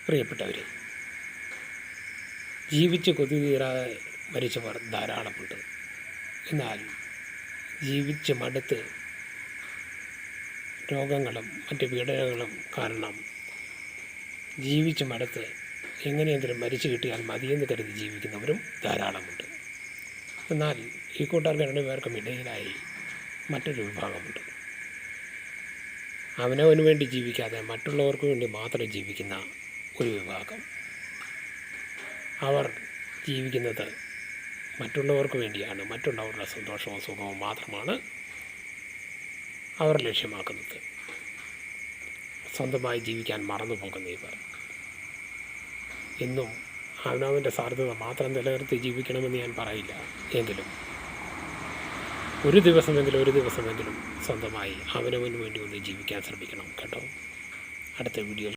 പ്രിയപ്പെട്ടവർ, ജീവിച്ച് കൊതി തീരാതെ മരിച്ചവർ ധാരാളമുണ്ട്. എന്നാൽ ജീവിച്ച് മടുത്ത് രോഗങ്ങളും മറ്റ് പീഡനങ്ങളും കാരണം ജീവിച്ച് മടുത്ത് എങ്ങനെയെങ്കിലും മരിച്ചു കിട്ടിയാൽ മതിയെന്ന് കരുതി ജീവിക്കുന്നവരും ധാരാളമുണ്ട്. എന്നാൽ ഈ കൂട്ടർക്ക് രണ്ടുപേർക്കും ഇടയിലായി മറ്റൊരു വിഭാഗമുണ്ട്. അവനവന് വേണ്ടി ജീവിക്കാതെ മറ്റുള്ളവർക്ക് വേണ്ടി മാത്രം ജീവിക്കുന്ന ഒരു വിഭാഗം. അവർ ജീവിക്കുന്നത് മറ്റുള്ളവർക്ക് വേണ്ടിയാണ്. മറ്റുള്ളവരുടെ സന്തോഷവും സുഖവും മാത്രമാണ് അവർ ലക്ഷ്യമാക്കുന്നത്. സ്വന്തമായി ജീവിക്കാൻ മറന്നു പോകുന്ന ഇവർ എന്നും അവനവൻ്റെ സാധ്യത മാത്രം നിലനിർത്തി ജീവിക്കണമെന്ന് ഞാൻ പറയില്ല. എങ്കിലും ഒരു ദിവസമെങ്കിലും സ്വന്തമായി അവനവന് വേണ്ടി ഒന്ന് ജീവിക്കാൻ ശ്രമിക്കണം കേട്ടോ. അടുത്ത വീഡിയോയിൽ